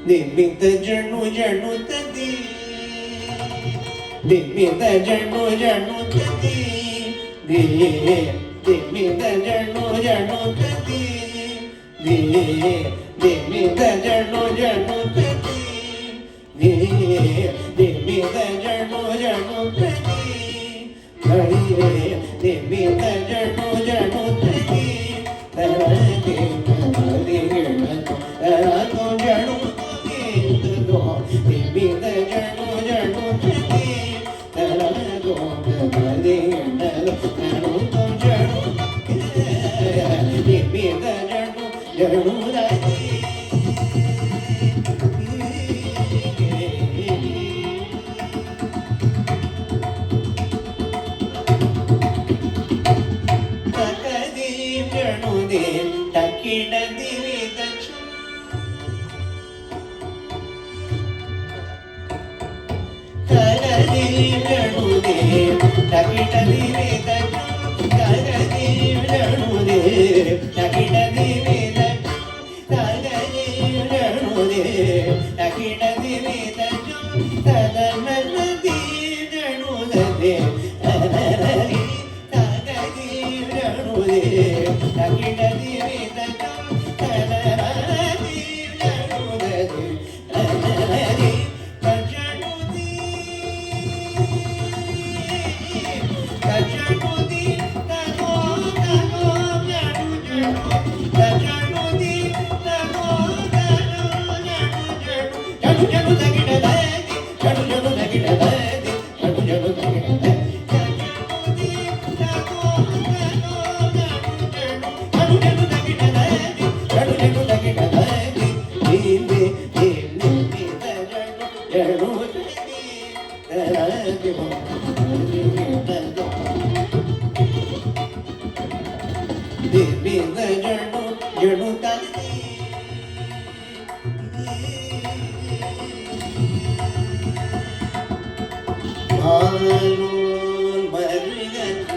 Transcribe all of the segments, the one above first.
ದಿಮಿತ ಜಣು ಜಣು ತದಿ ದಿಮಿತ ಜಣು ಜಣು ತದಿ ದಿಮಿತ ಜಣು ಜಣು ತದಿ ದಿಮಿತ ಜಣು ಜಣು ತದಿ ದಿಮಿತ ಜಣು ಜಣು ತದಿ ದಿಮಿತ ಜಣು ಜಣು ತದಿ ತರದಿ ತರದು ಜಣು ದಿಮಿತ ಜಣು ಜಣು ತದಿ ತರದು ತರದಿ ಜಣು ಜಣು ದಿಮಿತ ಜಣು ಜಣು ತದಿ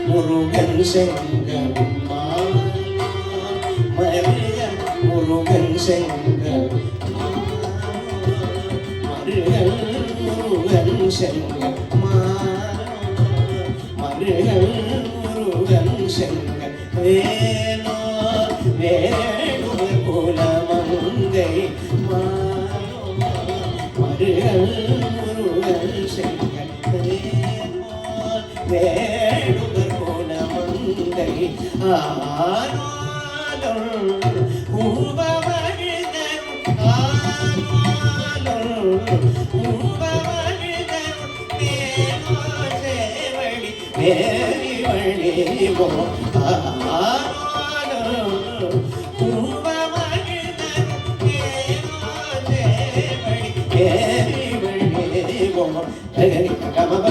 முருகன் செங்கல் மருகன் முருகன் செங்கல் மருகன் முருகன் செங்கல் மருகன் முருகன் செங்கல் வேலோ வேணுவ குலமங்கை மருகன் முருகன் செங்கல் வேணுவர் குணமங்கை ஆனாலும் பூவமழுதரும் ஆனாலும் பூவமழுதரும் மேலோ சேவடி மேரி வழிவோ ஆனாலும் பூவமழுதரும் மேலோ சேவடி மேரி வழிவோ கமப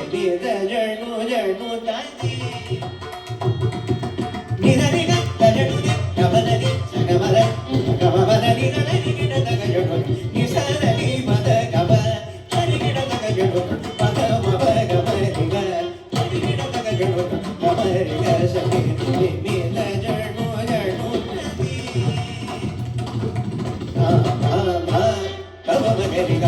ದ ಜಣು ಜಣು ತಾಯಿ ನಿನರಿಗ ತಜಡುಗೆ ಕಮಲನಿ ಸಗಮಲ ಗಮಮಲನಿ ನನರಿ ಗಿಡದ ಗಜಡು ನಿಸರನಿ ಮದ ಗಮ ಹರಿ ಗಿಡದ ಗಜಡು ಪದ ಮವ ಗಮರಿಗ ಹರಿ ಗಿಡದ ಗಜಡು ಗಮರಿಗ ಸಖಿ ನಿಮಿದ ಜಣು ಜಣು ಗಮಗರಿಗ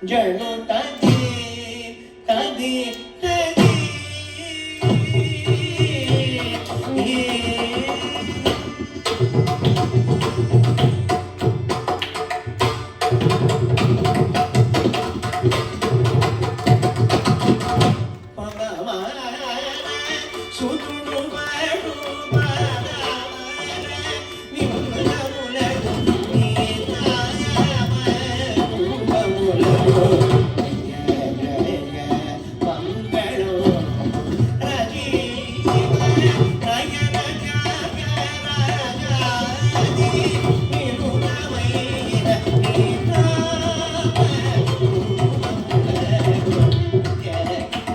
ಜಣು ತಾಯಿ ತಾದಿ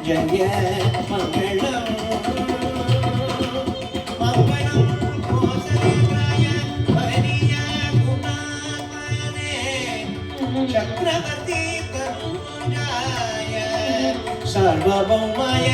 ಜಯ ಮಂಗಳಂ ಮಂಗಳಂ ಕೋಸಲೇಂದ್ರಾಯ ಹರಿಯ ಗುಣಾತ್ಮನೇ ಚಕ್ರವರ್ತಿ ತನುಜಾಯ ಸಾರ್ವಭೌಮಾಯ